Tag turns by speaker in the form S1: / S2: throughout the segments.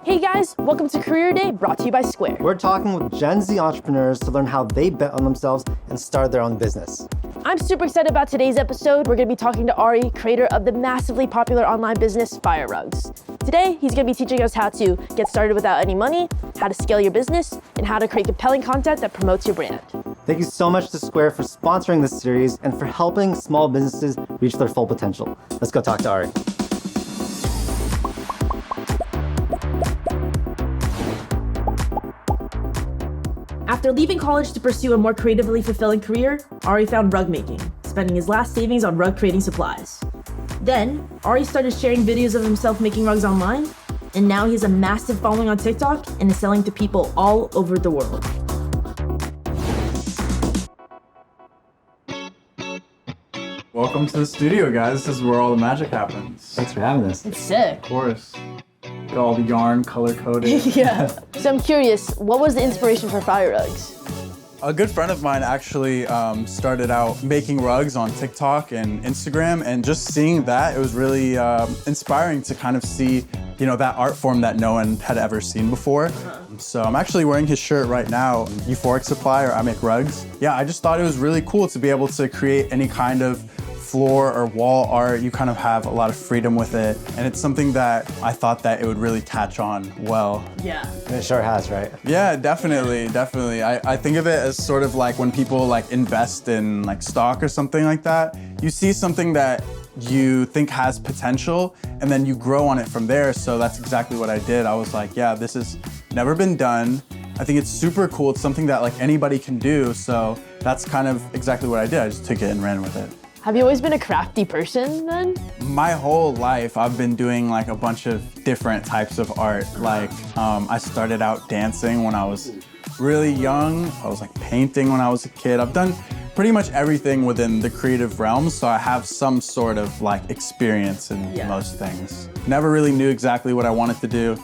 S1: Hey guys, welcome to Career Day, brought to you by Square.
S2: We're talking with Gen Z entrepreneurs to learn how they bet on themselves and start their own business.
S1: I'm super excited about today's episode. We're gonna be talking to Ari, creator of the massively popular online business, Fire Rugs. Today, he's gonna be teaching us how to get started without any money, how to scale your business, and how to create compelling content that promotes your brand.
S2: Thank you so much to Square for sponsoring this series and for helping small businesses reach their full potential. Let's go talk to Ari.
S1: After leaving college to pursue a more creatively fulfilling career, Ari found rug making, spending his last savings on rug creating supplies. Then, Ari started sharing videos of himself making rugs online, and now he has a massive following on TikTok and is selling to people all over the world.
S3: Welcome to the studio, guys. This is where all the magic happens.
S2: Thanks for having us.
S1: It's sick.
S3: Of course. Got all the yarn color-coded.
S1: Yeah. So I'm curious, what was the inspiration for Fire Rugs?
S3: A good friend of mine actually started out making rugs on TikTok and Instagram, and just seeing that, it was really inspiring to kind of see, that art form that no one had ever seen before. So I'm actually wearing his shirt right now, Euphoric Supply, or I Make Rugs. Yeah, I just thought it was really cool to be able to create any kind of floor or wall art. You kind of have a lot of freedom with it, and it's something that I thought that it would really catch on well.
S1: Yeah.
S2: And it sure has, right?
S3: Yeah, definitely. I think of it as sort of like when people invest in stock or something like that. You see something that you think has potential, and then you grow on it from there. So that's exactly what I did. I was like, yeah, this has never been done. I think it's super cool. It's something that anybody can do. So that's kind of exactly what I did. I just took it and ran with it.
S1: Have you always been a crafty person then?
S3: My whole life, I've been doing a bunch of different types of art. I started out dancing when I was really young. I was painting when I was a kid. I've done pretty much everything within the creative realm, so I have some sort of experience in most things. Never really knew exactly what I wanted to do.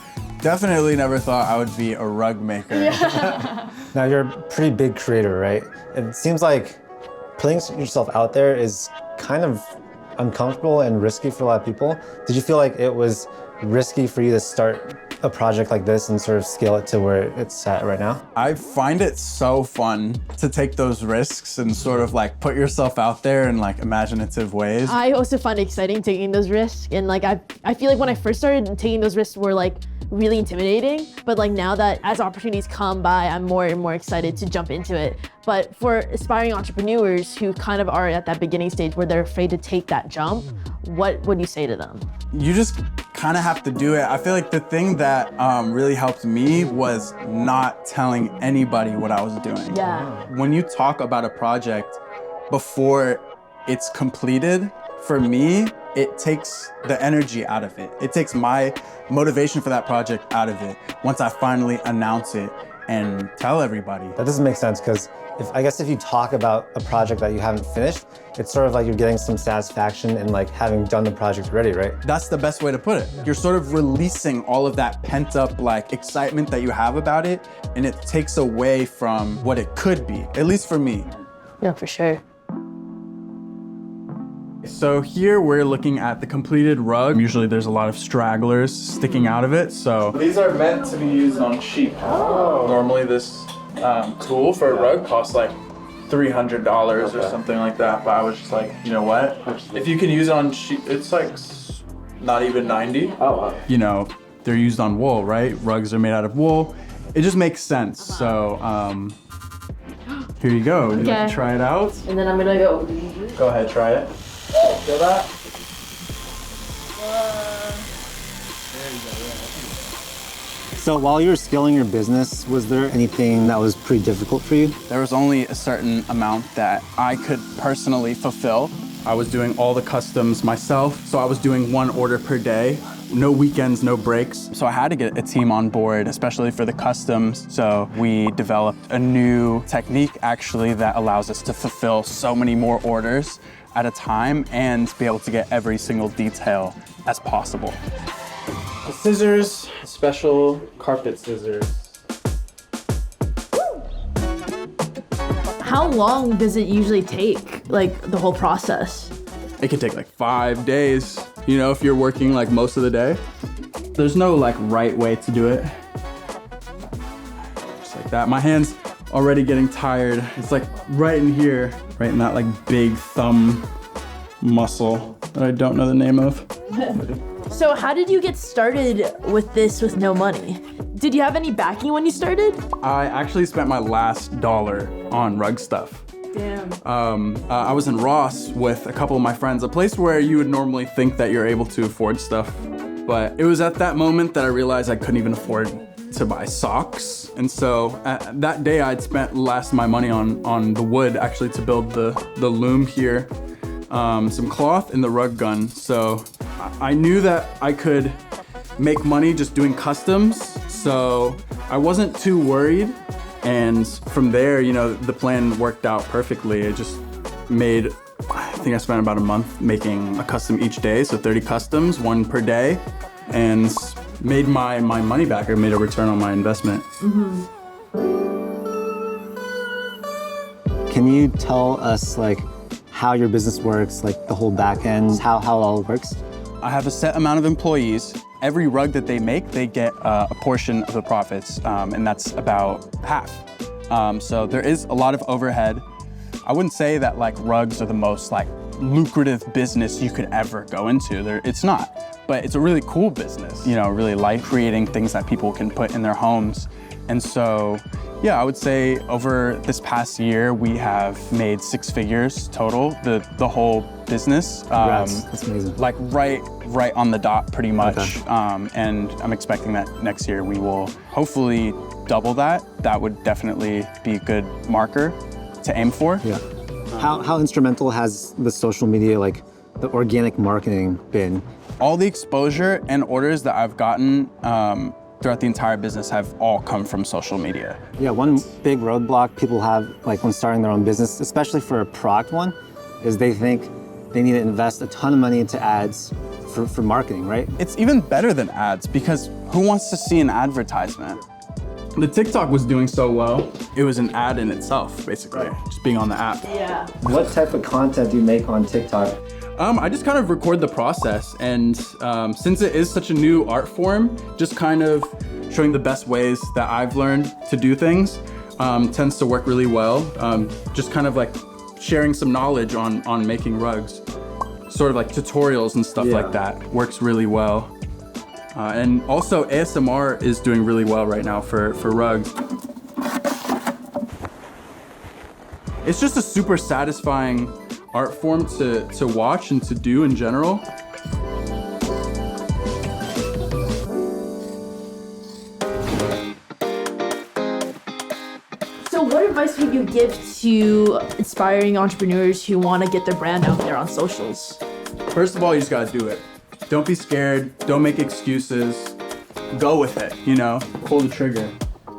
S3: Definitely never thought I would be a rug maker.
S1: Yeah.
S2: Now you're a pretty big creator, right? It seems like putting yourself out there is kind of uncomfortable and risky for a lot of people. Did you feel like it was risky for you to start a project like this and sort of scale it to where it's at right now?
S3: I find it so fun to take those risks and sort of put yourself out there in imaginative ways.
S1: I also find it exciting taking those risks, and I feel like when I first started, taking those risks were really intimidating, but now that as opportunities come by, I'm more and more excited to jump into it. But for aspiring entrepreneurs who kind of are at that beginning stage where they're afraid to take that jump, what would you say to them?
S3: You just kind of have to do it. I feel like the thing that really helped me was not telling anybody what I was doing.
S1: Yeah.
S3: When you talk about a project before it's completed, for me, it takes the energy out of it. It takes my motivation for that project out of it once I finally announce it and tell everybody.
S2: That doesn't make sense, because if you talk about a project that you haven't finished, it's sort of you're getting some satisfaction in having done the project already, right?
S3: That's the best way to put it. You're sort of releasing all of that pent up excitement that you have about it, and it takes away from what it could be, at least for me.
S1: Yeah, for sure.
S3: So here we're looking at the completed rug. Usually there's a lot of stragglers sticking out of it. So these are meant to be used on sheep. Oh. Normally this tool for a rug costs $300 or something like that. But I was just you know what? If you can use it on sheep, it's not even 90.
S2: Oh, wow.
S3: They're used on wool, right? Rugs are made out of wool. It just makes sense. So here you go. Would you like to try it out?
S1: And then I'm gonna go.
S3: Go ahead, try it. Feel that?
S2: So while you were scaling your business, was there anything that was pretty difficult for you?
S3: There was only a certain amount that I could personally fulfill. I was doing all the customs myself, so I was doing one order per day. No weekends, no breaks. So I had to get a team on board, especially for the customs. So we developed a new technique actually that allows us to fulfill so many more orders at a time and be able to get every single detail as possible. The scissors, special carpet scissors.
S1: How long does it usually take, the whole process?
S3: It can take 5 days, if you're working most of the day. There's no like right way to do it. Just like that. My hand's already getting tired. It's like right in here, right in that like big thumb muscle that I don't know the name of.
S1: So how did you get started with this with no money? Did you have any backing when you started?
S3: I actually spent my last dollar on rug stuff.
S1: Damn.
S3: I was in Ross with a couple of my friends, a place where you would normally think that you're able to afford stuff. But it was at that moment that I realized I couldn't even afford to buy socks. And so that day I'd spent last of my money on the wood actually to build the loom here, some cloth and the rug gun. So I knew that I could make money just doing customs. So I wasn't too worried. And from there, you know, the plan worked out perfectly. It just made, I think I spent about a month making a custom each day. So 30 customs, one per day, and made my money back. I made a return on my investment.
S1: Mm-hmm.
S2: Can you tell us like how your business works, like the whole back end, how it all works?
S3: I have a set amount of employees. Every rug that they make, they get a portion of the profits, and that's about half. So there is a lot of overhead. I wouldn't say that like rugs are the most like lucrative business you could ever go into. It's not, but it's a really cool business. You know, really like creating things that people can put in their homes. And so, yeah, I would say over this past year, we have made 6 figures total, the whole business.
S2: Congrats, that's amazing.
S3: Like right on the dot pretty much. Okay. And I'm expecting that next year we will hopefully double that. That would definitely be a good marker to aim for.
S2: Yeah. How instrumental has the social media, like the organic marketing been?
S3: All the exposure and orders that I've gotten throughout the entire business have all come from social media.
S2: Yeah, one big roadblock people have like when starting their own business, especially for a product one, is they think they need to invest a ton of money into ads for marketing, right?
S3: It's even better than ads because who wants to see an advertisement? The TikTok was doing so well. It was an ad in itself, basically, just being on the app.
S1: Yeah.
S2: What type of content do you make on TikTok?
S3: I just kind of record the process, and since it is such a new art form, just kind of showing the best ways that I've learned to do things tends to work really well. Just kind of like sharing some knowledge on making rugs, sort of like tutorials and stuff like that works really well. And also ASMR is doing really well right now for rugs. It's just a super satisfying art form to watch and to do in general.
S1: So what advice would you give to aspiring entrepreneurs who want to get their brand out there on socials?
S3: First of all, you just gotta do it. Don't be scared, don't make excuses, go with it, you know, pull the trigger.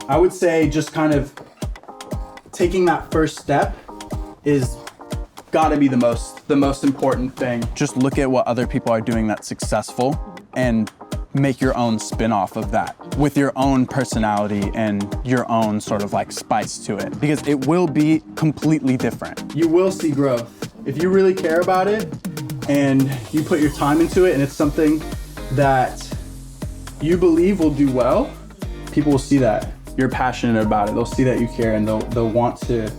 S3: I would say just kind of taking that first step is gotta be the most important thing. Just look at what other people are doing that's successful and make your own spin-off of that with your own personality and your own sort of like spice to it, because it will be completely different. You will see growth. If you really care about it and you put your time into it and it's something that you believe will do well, people will see that you're passionate about it. They'll see that you care and they'll want to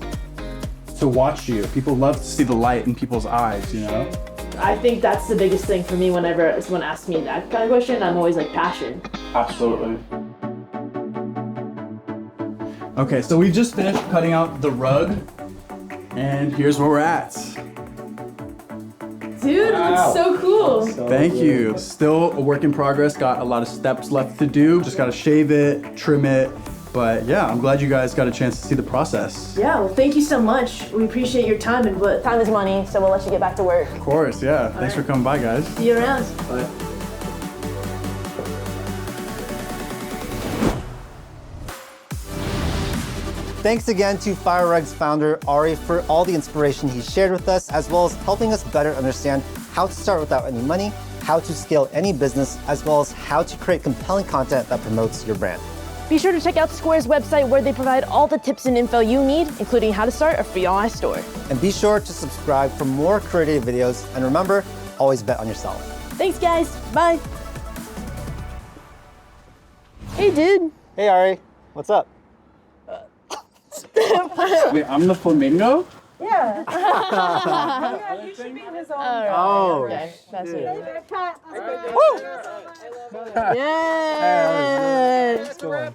S3: watch you. People love to see the light in people's eyes, you know?
S1: I think that's the biggest thing for me whenever someone asks me that kind of question. I'm always like, passion.
S3: Absolutely. Okay, so we just finished cutting out the rug and here's where we're at.
S1: Dude,
S3: Wow.
S1: that's so cool.
S3: Thank you. Still a work in progress. Got a lot of steps left to do. Just gotta shave it, trim it. But yeah, I'm glad you guys got a chance to see the process.
S1: Yeah, well, thank you so much. We appreciate your time and what. Time is money, so we'll let you get back to work.
S3: Of course, yeah. Thanks for coming by, guys.
S1: See you around.
S3: Bye.
S2: Thanks again to Fire Rug's founder, Ari, for all the inspiration he shared with us, as well as helping us better understand how to start without any money, how to scale any business, as well as how to create compelling content that promotes your brand.
S1: Be sure to check out Square's website where they provide all the tips and info you need, including how to start a free online store.
S2: And be sure to subscribe for more creative videos, and remember, always bet on yourself.
S1: Thanks, guys. Bye. Hey, dude.
S2: Hey, Ari. What's up?
S3: Wait, I'm the flamingo?
S4: Yeah, you should be his own.
S2: Oh.
S1: Okay, that's it.
S4: Pat.
S1: Yes.
S2: Let's go on.